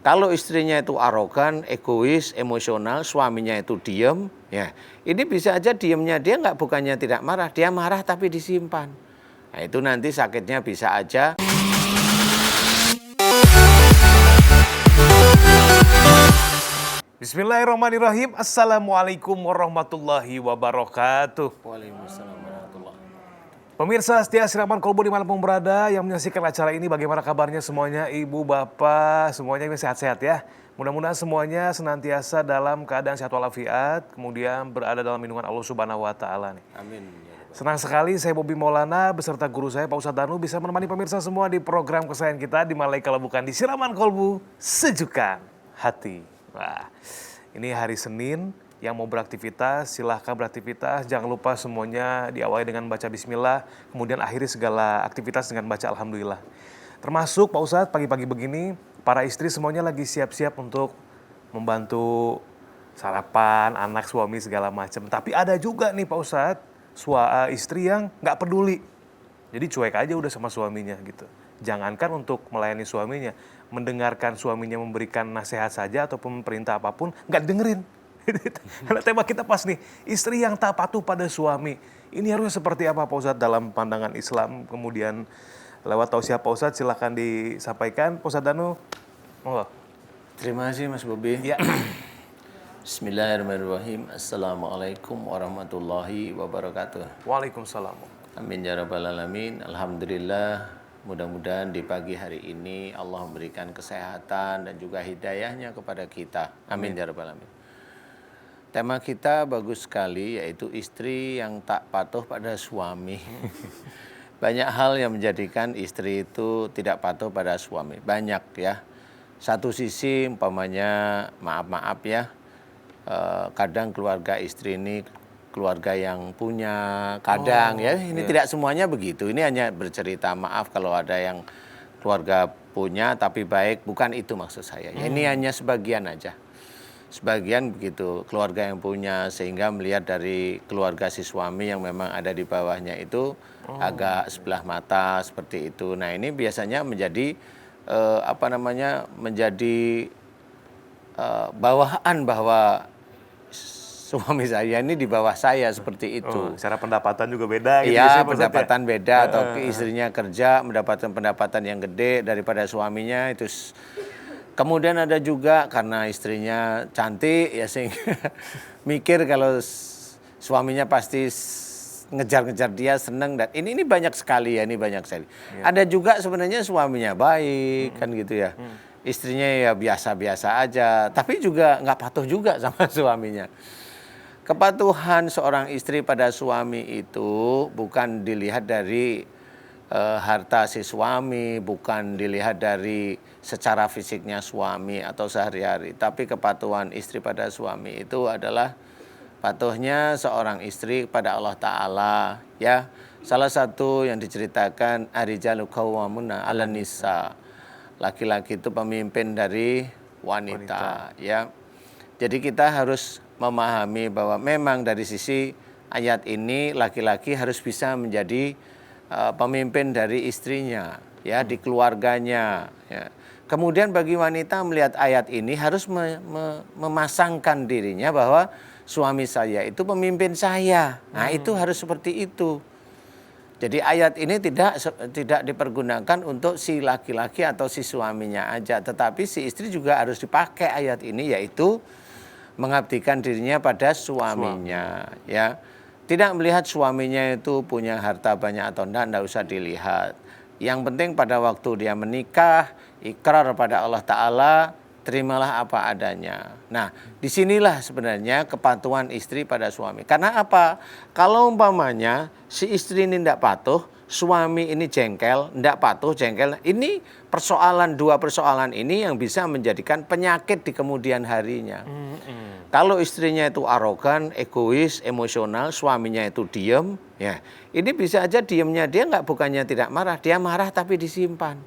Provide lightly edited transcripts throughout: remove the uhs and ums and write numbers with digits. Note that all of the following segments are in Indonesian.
Kalau istrinya itu arogan, egois, emosional, suaminya itu diem, ya ini bisa aja diemnya dia nggak bukannya tidak marah, dia marah tapi disimpan. Nah itu nanti sakitnya bisa aja. Bismillahirrahmanirrahim. Assalamualaikum warahmatullahi wabarakatuh. Waalaikumsalam warahmatullahi. Pemirsa setia Siraman Kolbu dimanapun berada yang menyaksikan acara ini, bagaimana kabarnya semuanya, ibu, bapak, semuanya ini sehat-sehat ya. Mudah-mudahan semuanya senantiasa dalam keadaan sehat walafiat, kemudian berada dalam lindungan Allah Subhanahu Wa Taala nih. Amin. Senang sekali saya Bobi Maulana beserta guru saya Pak Ustadz Danu bisa menemani pemirsa semua di program kesayangan kita di Malai kalau bukan di Siraman Kolbu, Sejukan Hati. Wah, ini hari Senin. Yang mau beraktivitas, silahkan beraktivitas. Jangan lupa semuanya diawali dengan baca bismillah, kemudian akhiri segala aktivitas dengan baca alhamdulillah. Termasuk Pak Ustadz, pagi-pagi begini, para istri semuanya lagi siap-siap untuk membantu sarapan, anak, suami, segala macam. Tapi ada juga nih Pak Ustadz, istri yang nggak peduli. Jadi cuek aja udah sama suaminya gitu. Jangankan untuk melayani suaminya, mendengarkan suaminya memberikan nasihat saja ataupun perintah apapun, nggak dengerin. Karena tema kita pas nih, istri yang tak patuh pada suami. Ini harusnya seperti apa Pak Ustadz dalam pandangan Islam? Kemudian lewat tausiah Pak Ustadz silahkan disampaikan. Pak Ustadz Danu, monggo. Terima kasih Mas Bobi. Ya. Bismillahirrahmanirrahim. Assalamualaikum warahmatullahi wabarakatuh. Waalaikumsalam. Amin ya rabbal alamin. Alhamdulillah, mudah-mudahan di pagi hari ini Allah memberikan kesehatan dan juga hidayahnya kepada kita. Amin ya rabbal alamin. Tema kita bagus sekali, yaitu istri yang tak patuh pada suami. Banyak hal yang menjadikan istri itu tidak patuh pada suami. Banyak ya. Satu sisi umpamanya maaf-maaf ya, kadang keluarga istri ini keluarga yang punya, kadang ya ini tidak semuanya begitu. Ini hanya bercerita maaf kalau ada yang keluarga punya tapi baik, bukan itu maksud saya. Ya, ini hanya sebagian aja. Sebagian begitu keluarga yang punya, sehingga melihat dari keluarga si suami yang memang ada di bawahnya itu agak sebelah mata seperti itu. Nah ini biasanya menjadi menjadi bawahan bahwa suami saya ini di bawah saya seperti itu. Cara pendapatan juga beda gitu. Iya, pendapatan beda atau istrinya kerja mendapatkan pendapatan yang gede daripada suaminya itu. Kemudian ada juga karena istrinya cantik ya sehingga mikir kalau suaminya pasti ngejar-ngejar dia, seneng, dan ini banyak sekali ya, ini banyak sekali. Ya. Ada juga sebenarnya suaminya baik kan gitu ya. Istrinya ya biasa-biasa aja, tapi juga nggak patuh juga sama suaminya. Kepatuhan seorang istri pada suami itu bukan dilihat dari harta si suami, bukan dilihat dari secara fisiknya suami atau sehari-hari, tapi kepatuhan istri pada suami itu adalah patuhnya seorang istri kepada Allah Ta'ala ya. Salah satu yang diceritakan ar-rijalu qawwamuna 'alan nisa, laki-laki itu pemimpin dari wanita ya. Jadi kita harus memahami bahwa memang dari sisi ayat ini laki-laki harus bisa menjadi pemimpin dari istrinya ya, di keluarganya ya. Kemudian bagi wanita melihat ayat ini harus memasangkan dirinya bahwa suami saya itu pemimpin saya. Nah, itu harus seperti itu. Jadi ayat ini tidak dipergunakan untuk si laki-laki atau si suaminya aja, tetapi si istri juga harus dipakai ayat ini, yaitu mengabdikan dirinya pada suaminya ya. Tidak melihat suaminya itu punya harta banyak atau enggak usah dilihat. Yang penting pada waktu dia menikah, ikrar pada Allah Ta'ala, terimalah apa adanya. Nah, disinilah sebenarnya kepatuhan istri pada suami. Karena apa? Kalau umpamanya si istri ini tidak patuh, suami ini jengkel, tidak patuh, jengkel. Ini dua persoalan ini yang bisa menjadikan penyakit di kemudian harinya. Kalau istrinya itu arogan, egois, emosional, suaminya itu diem, ya ini bisa aja diemnya dia nggak bukannya tidak marah, dia marah tapi disimpan.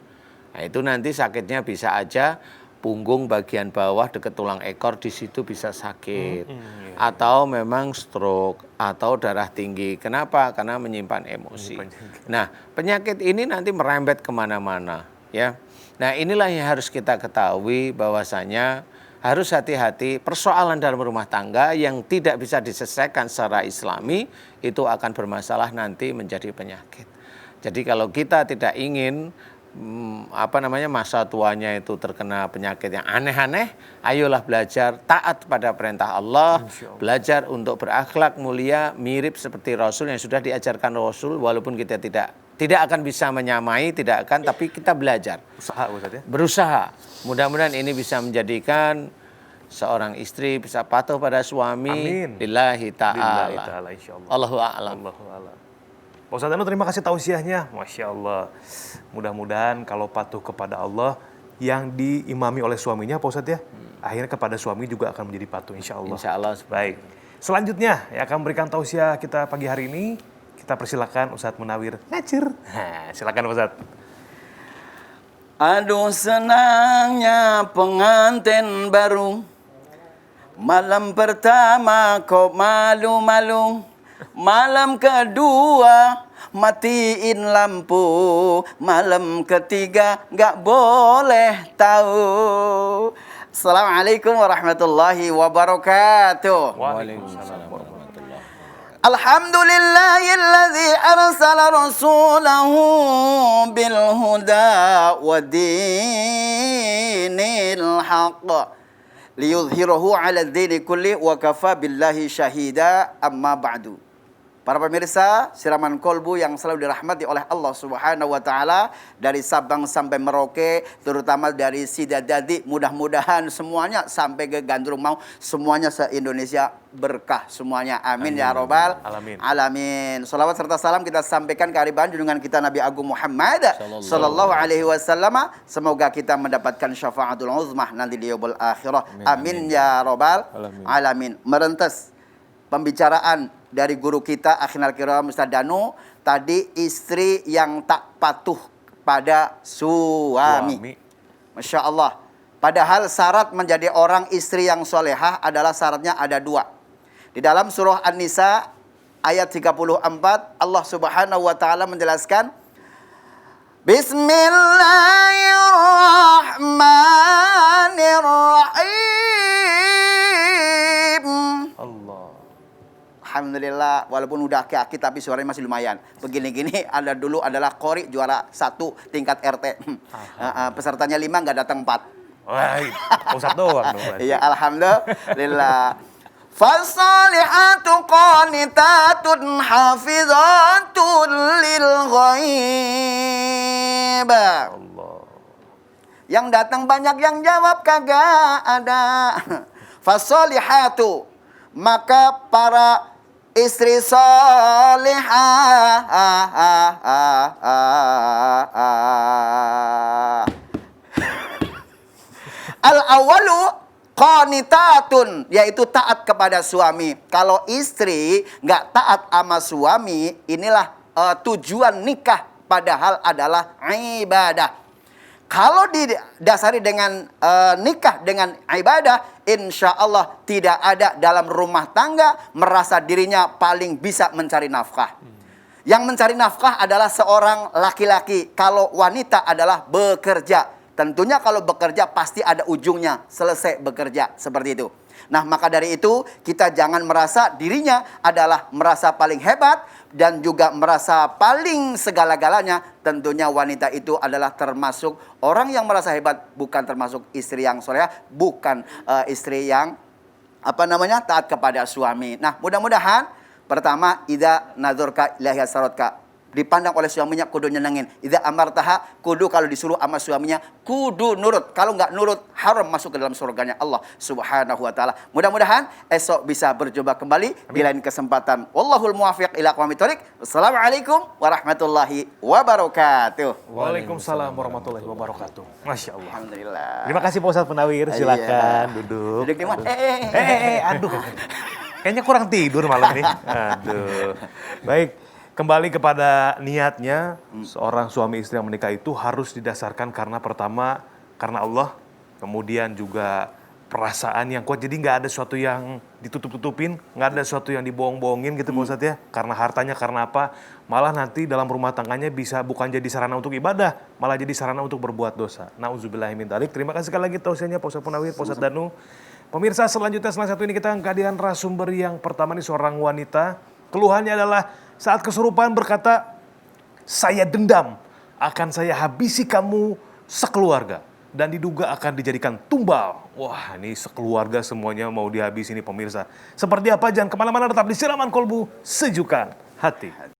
Nah itu nanti sakitnya bisa aja punggung bagian bawah dekat tulang ekor, di situ bisa sakit, atau memang stroke atau darah tinggi. Kenapa? Karena menyimpan emosi. Nah penyakit ini nanti merembet kemana-mana, ya. Nah inilah yang harus kita ketahui bahwasanya harus hati-hati persoalan dalam rumah tangga yang tidak bisa diselesaikan secara islami itu akan bermasalah nanti menjadi penyakit. Jadi kalau kita tidak ingin masa tuanya itu terkena penyakit yang aneh-aneh, ayolah belajar taat pada perintah Allah, belajar untuk berakhlak mulia mirip seperti Rasul yang sudah diajarkan Rasul, walaupun kita tidak akan bisa menyamai, tapi kita belajar. Usaha Ustaz ya. Berusaha. Mudah-mudahan ini bisa menjadikan seorang istri bisa patuh pada suami. Amin. Lillahi ta'ala. Lillahi ta'ala insyaallah. Allahu a'lam. Allahu a'lam. Pak Ustadz Danu terima kasih tausiahnya. Masya Allah. Mudah-mudahan kalau patuh kepada Allah yang diimami oleh suaminya Pak Ustadz ya, akhirnya kepada suami juga akan menjadi patuh insya Allah. Insya Allah. Baik. Selanjutnya yang akan memberikan tausiah kita pagi hari ini, kita persilakan Ustadz Munawir Ngacir. Silakan Ustadz. Aduh senangnya pengantin baru, malam pertama kok malu-malu, malam kedua matiin lampu, malam ketiga gak boleh tahu. Assalamualaikum warahmatullahi wabarakatuh. Waalaikumsalam warahmatullahi wabarakatuh. Alhamdulillahilladzi arsala rasulahu bil huda wa dinil haqq liyudhhirahu 'ala ad-dini kulli wa kafa billahi syahida, amma ba'du. Para pemirsa Siraman Kolbu yang selalu dirahmati oleh Allah Subhanahu wa taala, dari Sabang sampai Merauke, terutama dari Sidadadi, mudah-mudahan semuanya sampai ke Gandrung Mau, semuanya se-Indonesia berkah semuanya. Amin, ya robbal alamin. Salawat serta salam kita sampaikan ke hariban junjungan kita Nabi Agung Muhammad sallallahu alaihi wasallam. Semoga kita mendapatkan syafaatul uzmah nanti di yaumul akhirah. Amin, ya robbal alamin. Merentes pembicaraan dari guru kita Akhinal Kiram Ustaz Danu tadi, istri yang tak patuh pada suami. Masya Allah. Padahal syarat menjadi orang istri yang solehah adalah syaratnya ada dua. Di dalam surah An-Nisa ayat 34 Allah Subhanahu wa taala menjelaskan, Bismillahirrahmanirrahim. Alhamdulillah, walaupun udah aki-aki tapi suaranya masih lumayan. Begini-gini dulu adalah Qori juara 1 tingkat RT. Pesertanya 5 nggak datang 4. Wah, Ustadz doang dong. Iya, alhamdulillah. Fasalihatu qanitatun hafizatun lil ghaib. Allah. Yang datang banyak, yang jawab kagak ada. Fasalihatu, maka para istri salihah al-awalu qanitatun, yaitu taat kepada suami. Kalau istri nggak taat sama suami, inilah tujuan nikah, padahal adalah ibadah. Kalau didasari dengan nikah dengan ibadah, insya Allah tidak ada dalam rumah tangga merasa dirinya paling bisa mencari nafkah. Yang mencari nafkah adalah seorang laki-laki. Kalau wanita adalah bekerja. Tentunya kalau bekerja pasti ada ujungnya, selesai bekerja, seperti itu. Nah, maka dari itu kita jangan merasa dirinya adalah merasa paling hebat dan juga merasa paling segala-galanya. Tentunya wanita itu adalah termasuk orang yang merasa hebat, bukan termasuk istri yang soleh, bukan istri yang taat kepada suami. Nah, mudah-mudahan pertama, idza nadzurka ilahi sarotka, dipandang oleh suaminya kudu nyenengin. Idza amartaha, kudu kalau disuruh sama suaminya kudu nurut. Kalau nggak nurut, haram masuk ke dalam surganya Allah Subhanahu wa taala. Mudah-mudahan esok bisa berjumpa kembali di lain kesempatan. Wallahul muwaffiq ila aqwamit thoriq. Wassalamualaikum warahmatullahi wabarakatuh. Waalaikumsalam warahmatullahi wabarakatuh. Masya Allah. Alhamdulillah. Terima kasih Pak Ustadz Munawir. Silakan duduk. Duduk di mana? Aduh. Kayaknya kurang tidur malam ini. Aduh. Baik. Kembali kepada niatnya, seorang suami istri yang menikah itu harus didasarkan karena pertama, karena Allah, kemudian juga perasaan yang kuat. Jadi nggak ada sesuatu yang ditutup-tutupin, nggak ada sesuatu yang dibohong-bohongin gitu Pak Ustadz ya. Karena hartanya, karena apa? Malah nanti dalam rumah tangganya bisa bukan jadi sarana untuk ibadah, malah jadi sarana untuk berbuat dosa. Nauzubillahi min dzalik. Terima kasih sekali lagi tausiahnya Pak Ustadz Munawir, Pak Ustadz Danu. Pemirsa, selanjutnya setelah satu ini kita kehadiran narasumber yang pertama nih, seorang wanita. Keluhannya adalah saat kesurupan berkata, saya dendam, akan saya habisi kamu sekeluarga. Dan diduga akan dijadikan tumbal. Wah, ini sekeluarga semuanya mau dihabisi ini pemirsa. Seperti apa? Jangan kemana-mana, tetap di Siraman Kolbu, Sejukan Hati.